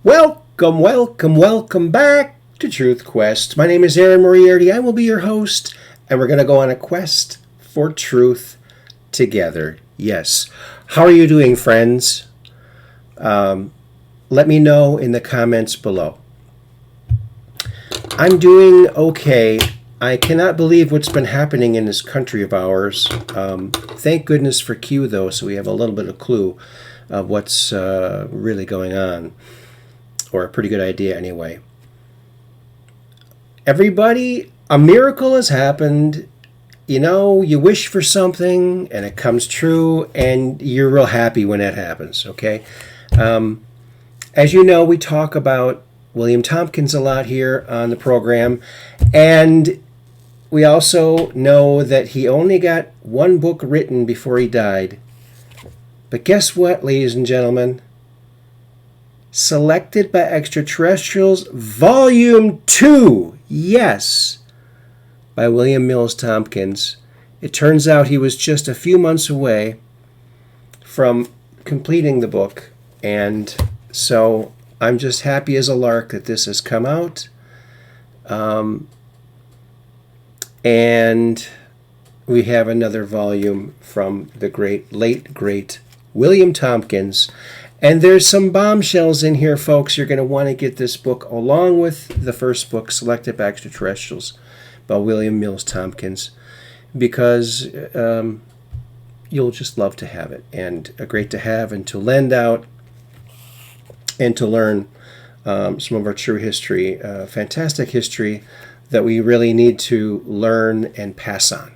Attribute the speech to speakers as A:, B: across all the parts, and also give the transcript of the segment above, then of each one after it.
A: Welcome, welcome, welcome back to Truth Quest. My name is Aaron Moriarty. I will be your host, and we're going to go on a quest for truth together. Yes. How are you doing, friends? Let me know in the comments below. I'm doing okay. I cannot believe what's been happening in this country of ours. Thank goodness for Q, though, so we have a little bit of clue of what's really going on. Or a pretty good idea anyway. Everybody, a miracle has happened. You know, you wish for something and it comes true and you're real happy when that happens, okay? As you know, we talk about William Tompkins a lot here on the program, and we also know that he only got one book written before he died. But guess what, ladies and gentlemen? Selected by Extraterrestrials, Volume 2, yes, by William Mills Tompkins. It turns out he was just a few months away from completing the book, and so I'm just happy as a lark that this has come out. And we have another volume from the late great William Tompkins. And there's some bombshells in here, folks. You're going to want to get this book along with the first book, Selected by Extraterrestrials, by William Mills Tompkins, because you'll just love to have it, and great to have and to lend out and to learn some of our true history, fantastic history that we really need to learn and pass on.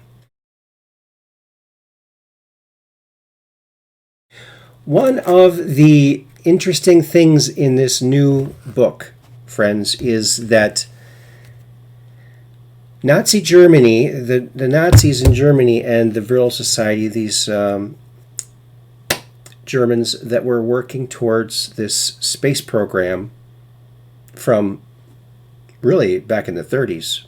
A: One of the interesting things in this new book, friends, is that Nazi Germany, the Nazis in Germany and the Vril Society, these Germans that were working towards this space program from really back in the 30s.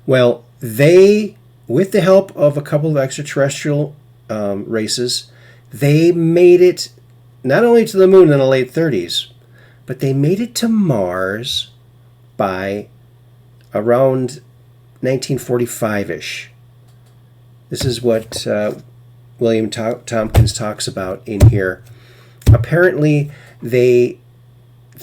A: Well, they, with the help of a couple of extraterrestrial races, they made it not only to the moon in the late 30s, but they made it to Mars by around 1945-ish. This is what William Tompkins talks about in here. Apparently, they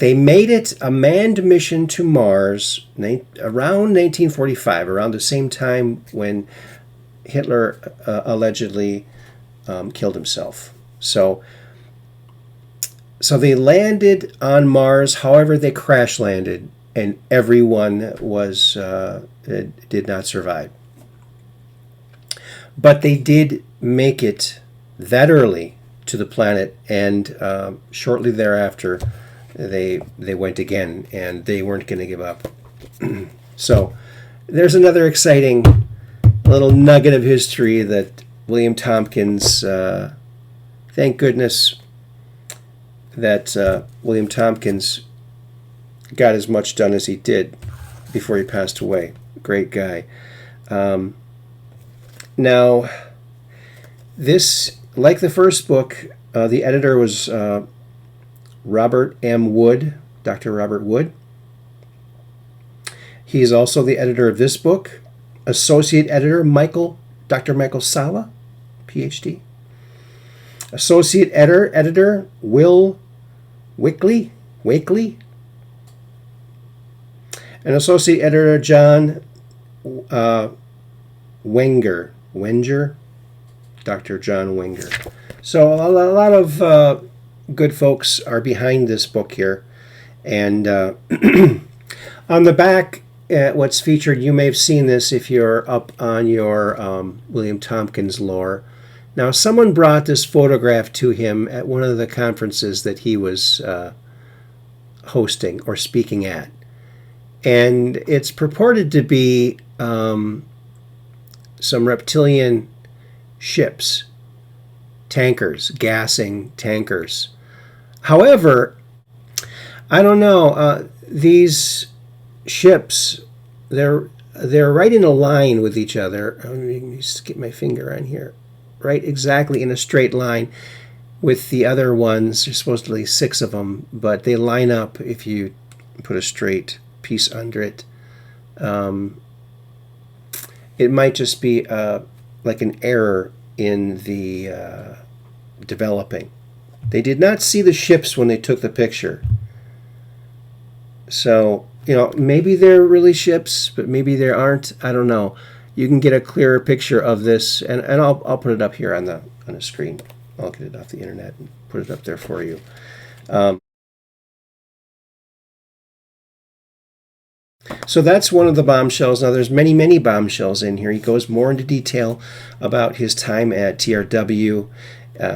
A: made it a manned mission to Mars around 1945, around the same time when Hitler allegedly killed himself. So they landed on Mars. However, they crash landed, and everyone was did not survive. But they did make it that early to the planet, and shortly thereafter, they went again, and they weren't going to give up. So there's another exciting little nugget of history that William Tompkins, thank goodness that William Tompkins got as much done as he did before he passed away. Great guy. Now, this, like the first book, the editor was Robert M. Wood, Dr. Robert Wood. He's also the editor of this book. Associate editor, Dr. Michael Sala, PhD. Associate editor, Will Wakely. And associate editor, John Wenger, Dr. John Wenger. So a lot of good folks are behind this book here. And on the back, what's featured, you may have seen this if you're up on your William Tompkins lore. Now, someone brought this photograph to him at one of the conferences that he was hosting or speaking at. And it's purported to be some reptilian ships, tankers, gassing tankers. However, I don't know, these ships, they're right in a line with each other. Let me just get my finger on here. Right exactly in a straight line. with the other ones. There's supposedly 6 of them, but they line up if you put a straight piece under it. It might just be like an error in the developing. They did not see the ships when they took the picture. So, maybe they're really ships, but maybe they aren't. I don't know. You can get a clearer picture of this, and I'll put it up here on the screen. I'll get it off the internet and put it up there for you. So that's one of the bombshells. Now there's many, many bombshells in here. He goes more into detail about his time at TRW.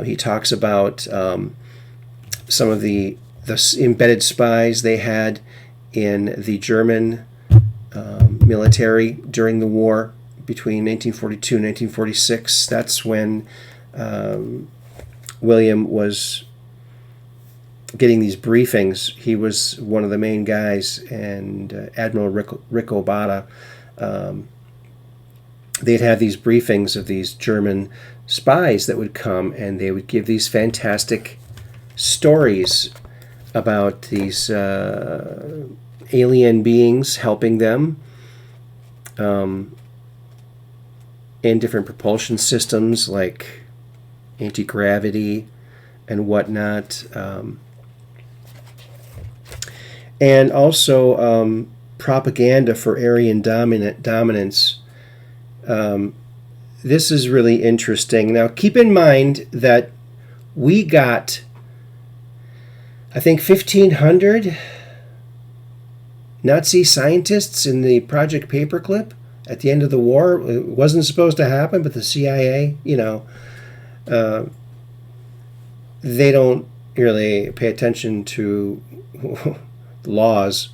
A: He talks about some of the embedded spies they had in the German military during the war between 1942 and 1946. That's when William was getting these briefings. He was one of the main guys, and Admiral Rick Obata, they'd have these briefings of these German spies that would come, and they would give these fantastic stories about these alien beings helping them in different propulsion systems like anti-gravity and whatnot. And also propaganda for Aryan dominance. This is really interesting. Now, keep in mind that we got, I think, 1,500 Nazi scientists in the Project Paperclip at the end of the war. It wasn't supposed to happen, but the CIA, they don't really pay attention to laws.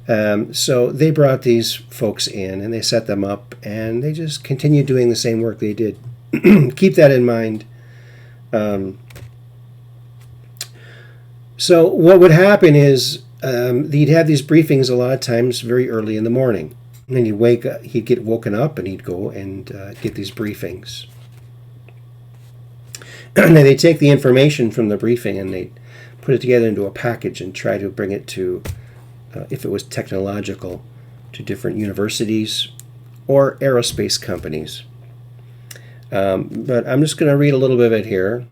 A: So they brought these folks in and they set them up, and they just continue doing the same work they did. Keep that in mind. So what would happen is he'd have these briefings a lot of times very early in the morning. And then he'd get woken up and he'd go and get these briefings. And then they'd take the information from the briefing and they'd put it together into a package and try to bring it to, if it was technological, to different universities or aerospace companies. But I'm just going to read a little bit of it here.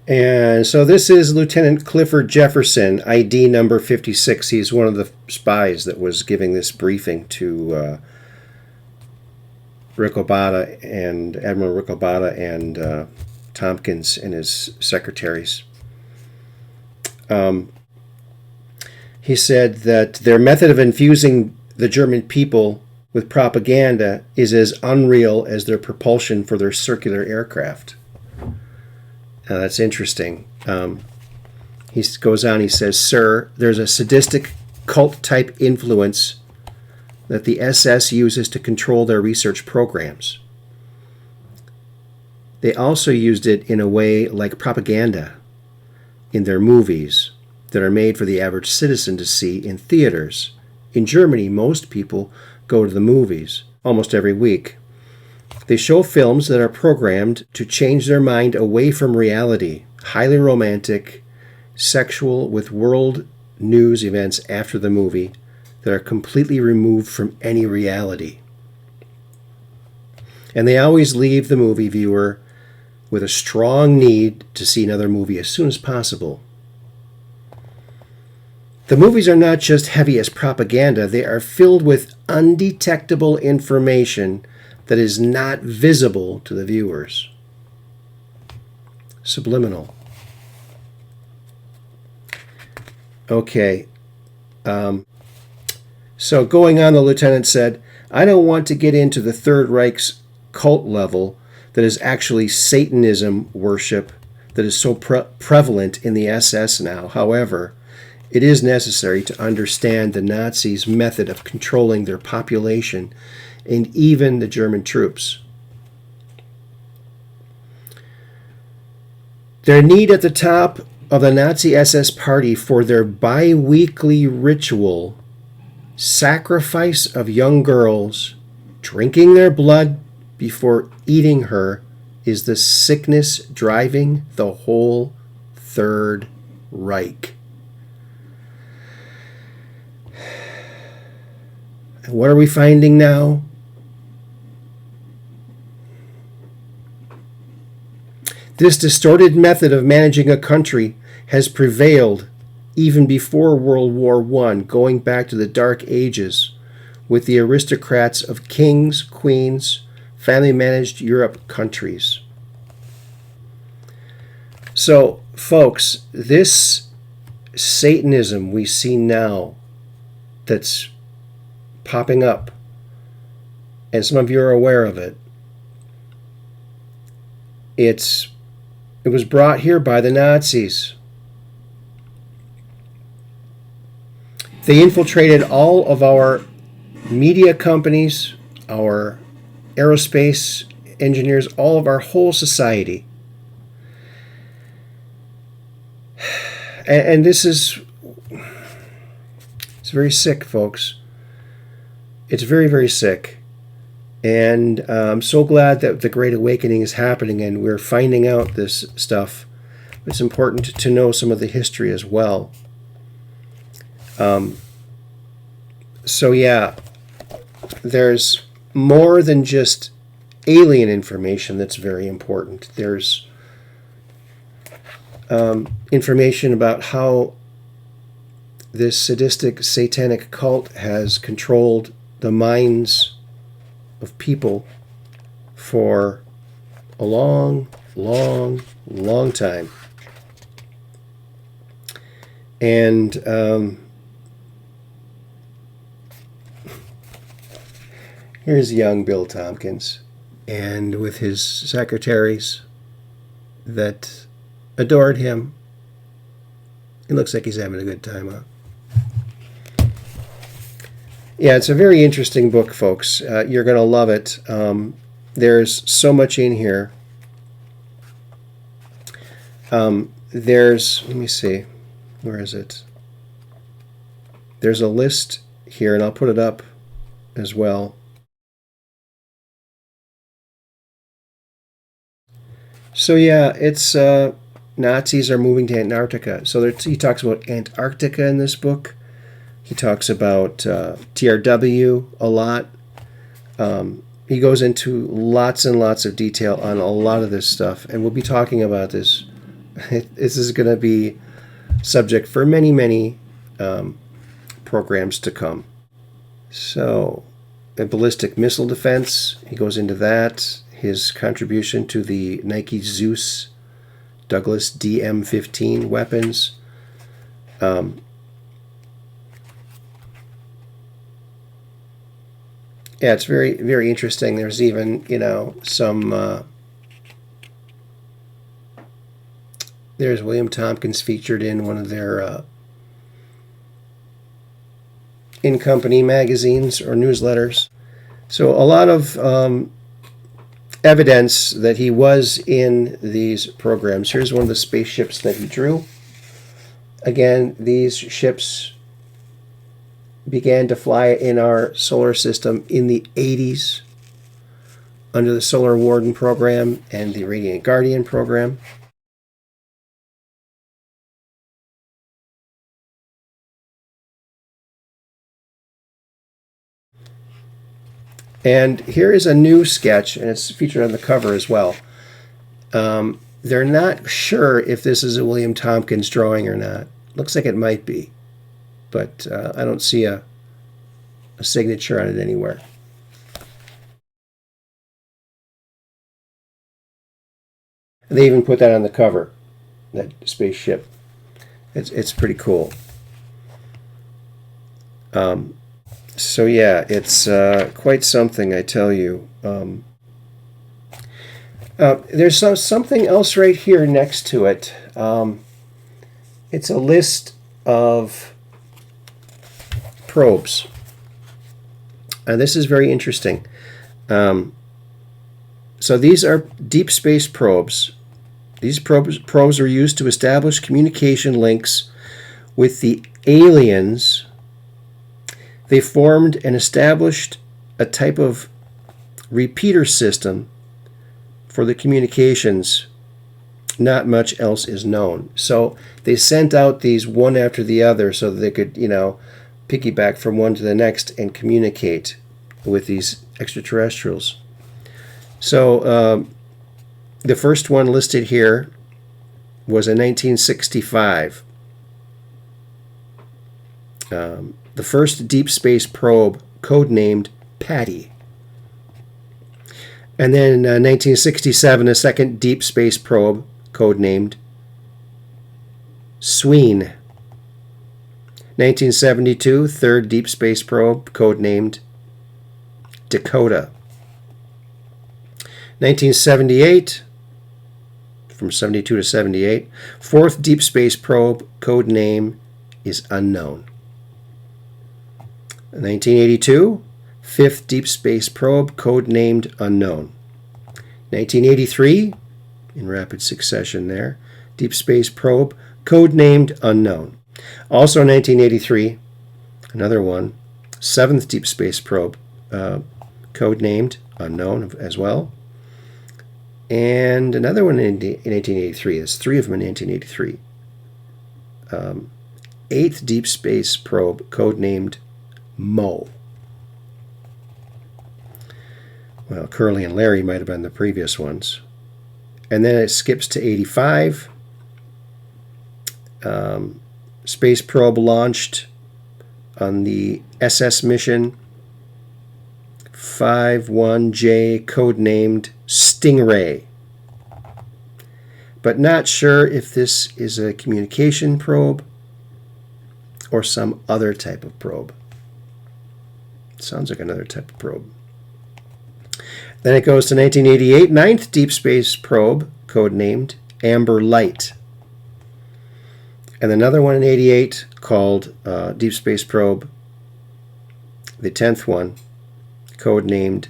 A: And so this is Lieutenant Clifford Jefferson, ID number 56. He's one of the spies that was giving this briefing to Rick Obata and Admiral Rick Obata and Tompkins and his secretaries. He said that their method of infusing the German people with propaganda is as unreal as their propulsion for their circular aircraft. Now that's interesting. He goes on, he says, "Sir, there's a sadistic cult-type influence that the SS uses to control their research programs. They also used it in a way like propaganda in their movies that are made for the average citizen to see in theaters. In Germany, most people go to the movies almost every week. They show films that are programmed to change their mind away from reality, highly romantic, sexual, with world news events after the movie that are completely removed from any reality. And they always leave the movie viewer with a strong need to see another movie as soon as possible. The movies are not just heavy as propaganda, they are filled with undetectable information that is not visible to the viewers. Subliminal." Okay. So going on, the lieutenant said, "I don't want to get into the Third Reich's cult level that is actually Satanism worship that is so prevalent in the SS now. However, it is necessary to understand the Nazis' method of controlling their population and even the German troops. Their need at the top of the Nazi SS party for their bi-weekly ritual sacrifice of young girls, drinking their blood before eating her, is the sickness driving the whole Third Reich. And what are we finding now? This distorted method of managing a country has prevailed even before World War I, going back to the Dark Ages, with the aristocrats of kings, queens, family-managed Europe countries. So, folks, this Satanism we see now that's popping up, and some of you are aware of it, it was brought here by the Nazis. They infiltrated all of our media companies, our aerospace engineers, all of our whole society. And this is, it's very sick, folks. It's very, very sick. And I'm so glad that the Great Awakening is happening and we're finding out this stuff. It's important to know some of the history as well. So yeah, there's more than just alien information that's very important. There's information about how this sadistic satanic cult has controlled the minds of people for a long, long, long time. And here's young Bill Tompkins, and with his secretaries that adored him. It looks like he's having a good time, huh? Yeah, it's a very interesting book, folks. You're going to love it. There's so much in here. Let me see, where is it? There's a list here, and I'll put it up as well. So yeah, it's Nazis are moving to Antarctica. So he talks about Antarctica in this book. He talks about TRW a lot. He goes into lots and lots of detail on a lot of this stuff, and we'll be talking about this. This is going to be subject for many, many programs to come. So, the ballistic missile defense, he goes into that. His contribution to the Nike Zeus Douglas DM-15 weapons. Yeah, it's very, very interesting. There's even, some... there's William Tompkins featured in one of their in-company magazines or newsletters. So a lot of evidence that he was in these programs. Here's one of the spaceships that he drew. Again, these ships began to fly in our solar system in the 80s under the Solar Warden program and the Radiant Guardian program. And here is a new sketch, and it's featured on the cover as well. They're not sure if this is a William Tompkins drawing or not. Looks like it might be, but I don't see a signature on it anywhere. They even put that on the cover, that spaceship. It's pretty cool. So yeah, it's quite something, I tell you. There's something else right here next to it. It's a list of probes. And this is very interesting. So these are deep space probes. These probes are used to establish communication links with the aliens. They formed and established a type of repeater system for the communications, not much else is known. So they sent out these one after the other so that they could, piggyback from one to the next and communicate with these extraterrestrials. So the first one listed here was in 1965. The first deep space probe, codenamed Patty. And then in 1967, a second deep space probe, codenamed Sween. 1972, third deep space probe, codenamed Dakota. 1978, from 72 to 78, fourth deep space probe, code name is unknown. 1982, fifth deep space probe, code named unknown. 1983, in rapid succession there, deep space probe, code named unknown. Also 1983, another one, seventh deep space probe, code named unknown as well. And another one in 1983. There's three of them in 1983. Eighth deep space probe, code named Mo. Well, Curly and Larry might have been the previous ones. And then it skips to 85. Space probe launched on the SS mission 51J, codenamed Stingray. But not sure if this is a communication probe or some other type of probe. Sounds like another type of probe. Then it goes to 1988, ninth deep space probe, codenamed Amber Light. And another one in 88 called Deep Space Probe, the 10th one, codenamed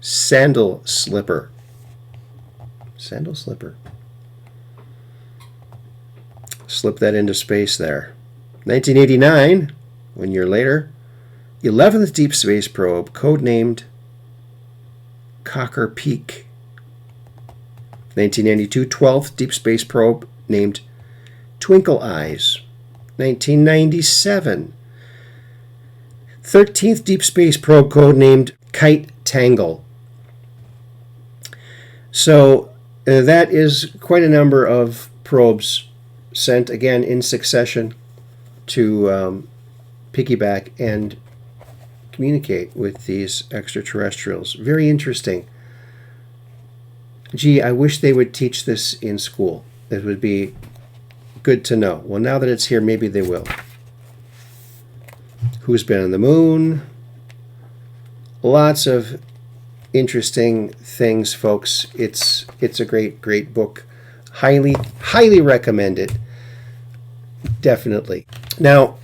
A: Sandal Slipper. Sandal Slipper. Slip that into space there. 1989, 1 year later, 11th Deep Space Probe, codenamed Cocker Peak. 1992, 12th Deep Space Probe, named Twinkle Eyes. 1997, 13th Deep Space Probe, codenamed Kite Tangle. So that is quite a number of probes sent, again, in succession to piggyback and communicate with these extraterrestrials. Very interesting. Gee, I wish they would teach this in school. It would be good to know. Well, now that it's here, maybe they will. Who's been on the moon? Lots of interesting things, folks. It's a great book. Highly recommend it. Definitely. Now,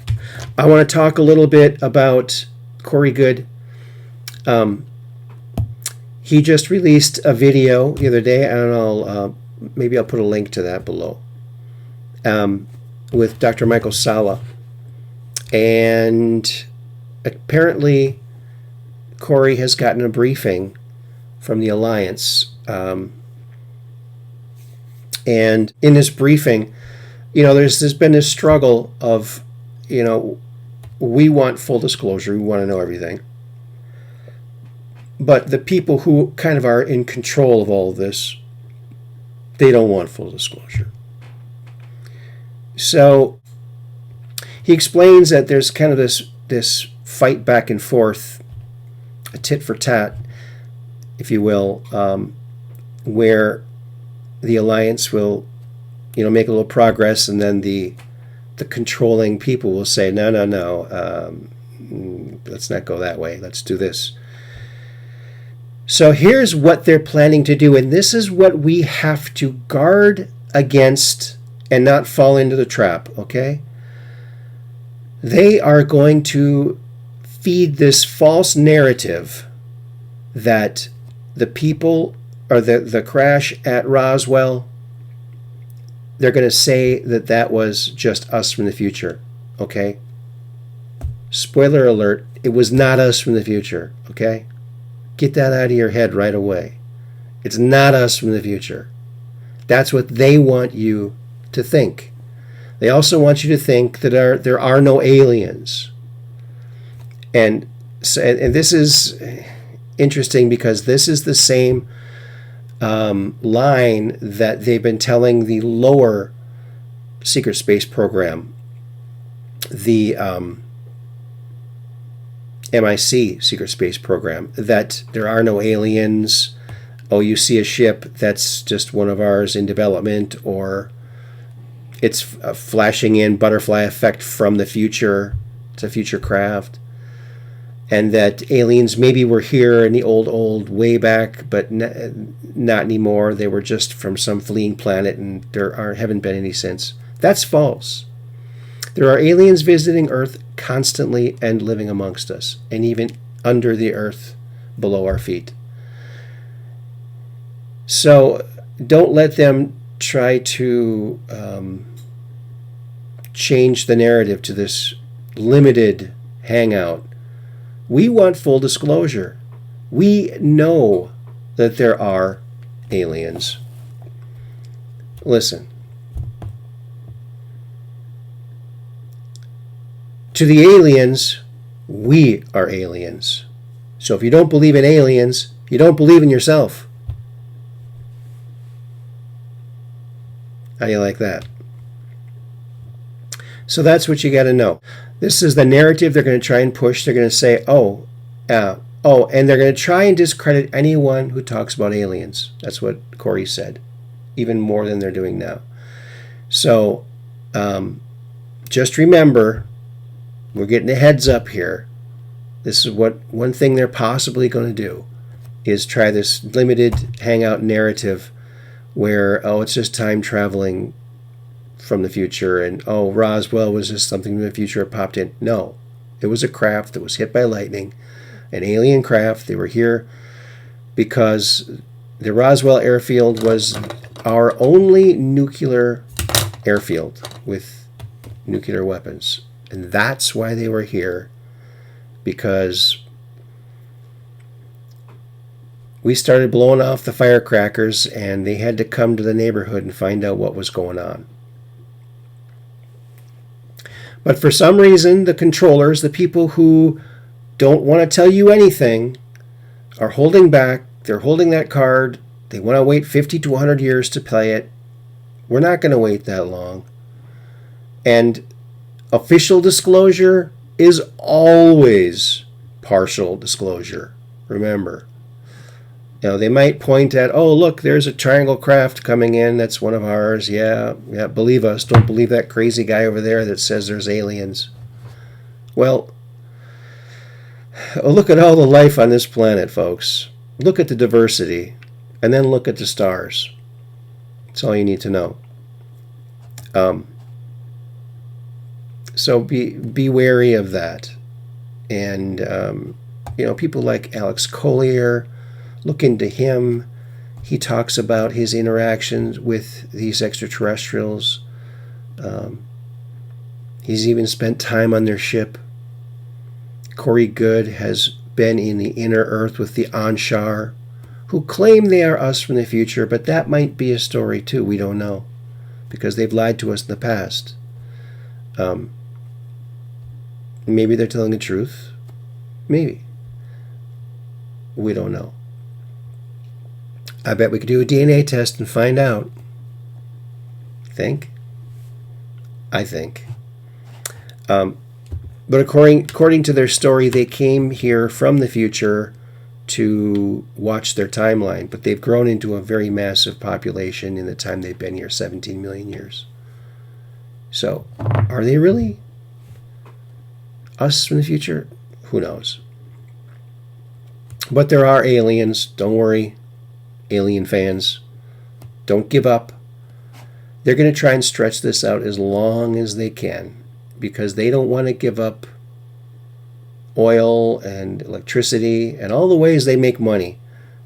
A: I want to talk a little bit about Corey Goode. He just released a video the other day, and maybe I'll put a link to that below, with Dr. Michael Salla. And apparently Corey has gotten a briefing from the Alliance. And in this briefing, there's been this struggle of, we want full disclosure. We want to know everything. But the people who kind of are in control of all of this, they don't want full disclosure. So he explains that there's kind of this fight back and forth, a tit for tat, if you will, where the Alliance will, make a little progress, and then the controlling people will say, no, let's not go that way. Let's do this. So here's what they're planning to do, and this is what we have to guard against and not fall into the trap, okay? They are going to feed this false narrative that the people, or the crash at Roswell, they're going to say that was just us from the future, okay? Spoiler alert, it was not us from the future, okay? Get that out of your head right away. It's not us from the future. That's what they want you to think. They also want you to think that there are no aliens. And this is interesting because this is the same line that they've been telling the lower secret space program, the MIC secret space program, that there are no aliens. Oh, you see a ship, that's just one of ours in development, or it's a flashing in butterfly effect from the future. It's a future craft. And that aliens maybe were here in the old way back, but not anymore. They were just from some fleeing planet, and haven't been any since. That's false. There are aliens visiting Earth constantly and living amongst us, and even under the earth below our feet. So don't let them try to change the narrative to this limited hangout. We want full disclosure. We know that there are aliens. Listen. To the aliens, we are aliens. So if you don't believe in aliens, you don't believe in yourself. How do you like that? So that's what you got to know. This is the narrative they're going to try and push. They're going to say, and they're going to try and discredit anyone who talks about aliens. That's what Corey said, even more than they're doing now. So just remember, we're getting a heads up here. This is what one thing they're possibly going to do is try this limited hangout narrative where, it's just time traveling from the future, and Roswell was just something from the future that popped in. No, it was a craft that was hit by lightning, an alien craft. They were here because the Roswell airfield was our only nuclear airfield with nuclear weapons. And that's why they were here, because we started blowing off the firecrackers and they had to come to the neighborhood and find out what was going on. But for some reason, the controllers, the people who don't want to tell you anything, are holding back. They're holding that card. They want to wait 50 to 100 years to play it. We're not going to wait that long. And official disclosure is always partial disclosure. Remember. They might point at, look, there's a triangle craft coming in. That's one of ours. Yeah, believe us. Don't believe that crazy guy over there that says there's aliens. Well, look at all the life on this planet, folks. Look at the diversity, and then look at the stars. That's all you need to know. So be wary of that. And, people like Alex Collier, look into him. He talks about his interactions with these extraterrestrials. He's even spent time on their ship. Corey Goode has been in the inner earth with the Anshar, who claim they are us from the future, but that might be a story too. We don't know, because they've lied to us in the past. Maybe they're telling the truth. Maybe. We don't know. I bet we could do a DNA test and find out. Think? I think. But according to their story, they came here from the future to watch their timeline, but they've grown into a very massive population in the time they've been here, 17 million years. So, are they really us from the future? Who knows? But there are aliens. Don't worry, alien fans. Don't give up. They're going to try and stretch this out as long as they can, because they don't want to give up oil and electricity and all the ways they make money.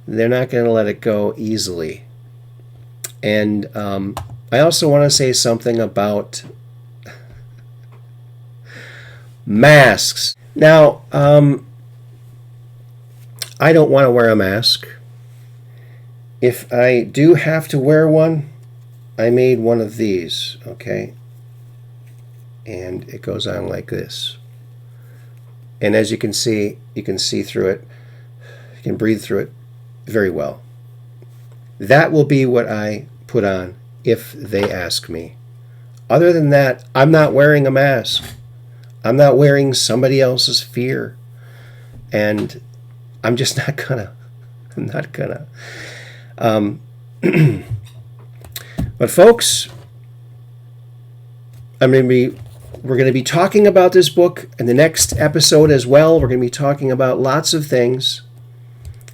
A: They're not going to let it go easily. And I also want to say something about masks. Now, I don't want to wear a mask. If I do have to wear one, I made one of these, okay? And it goes on like this. And as you can see through it. You can breathe through it very well. That will be what I put on if they ask me. Other than that, I'm not wearing a mask. I'm not wearing somebody else's fear. And I'm just not gonna. I'm not gonna. But folks, we're going to be talking about this book in the next episode as well. We're going to be talking about lots of things.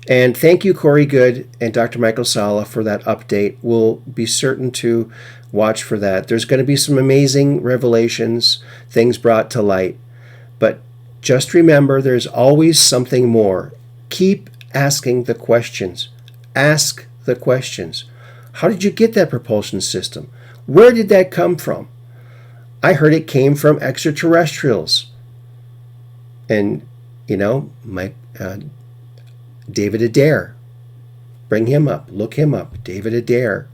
A: And thank you, Corey Goode and Dr. Michael Salla, for that update. We'll be certain to watch for that. There's going to be some amazing revelations, things brought to light. But just remember, there's always something more. Keep asking the questions. Ask the questions. How did you get that propulsion system? Where did that come from? I heard it came from extraterrestrials. And, David Adair. Bring him up. Look him up. David Adair.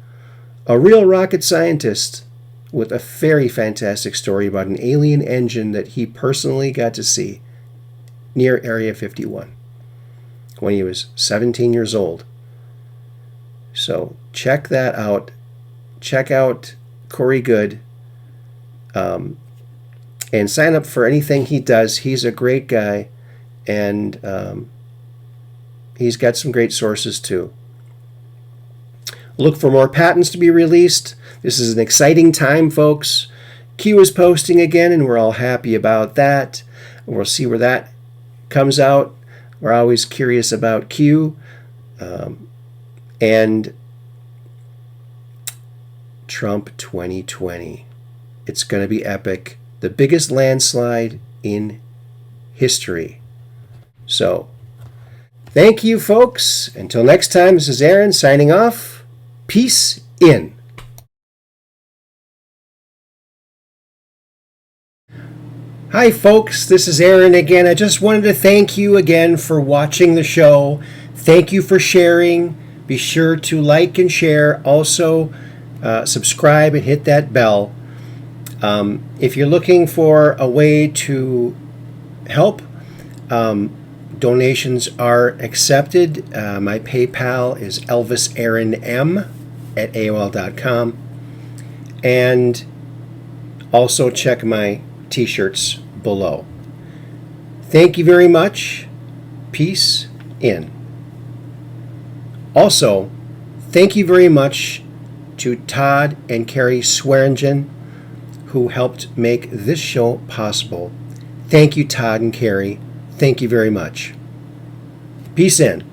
A: A real rocket scientist with a very fantastic story about an alien engine that he personally got to see near Area 51 when he was 17 years old. So check that out. Check out Corey Goode. And sign up for anything he does. He's a great guy. And he's got some great sources too. Look for more patents to be released. This is an exciting time, folks. Q is posting again, and we're all happy about that. We'll see where that comes out. We're always curious about Q. And Trump 2020. It's going to be epic. The biggest landslide in history. So, thank you, folks. Until next time, this is Aaron signing off. Peace in. Hi, folks. This is Aaron again. I just wanted to thank you again for watching the show. Thank you for sharing. Be sure to like and share. Also, subscribe and hit that bell. If you're looking for a way to help, donations are accepted. My PayPal is elvisaaronm@aol.com. And also check my t-shirts below. Thank you very much. Peace in. Also, thank you very much to Todd and Carrie Swearingen, who helped make this show possible. Thank you, Todd and Carrie. Thank you very much. Peace in.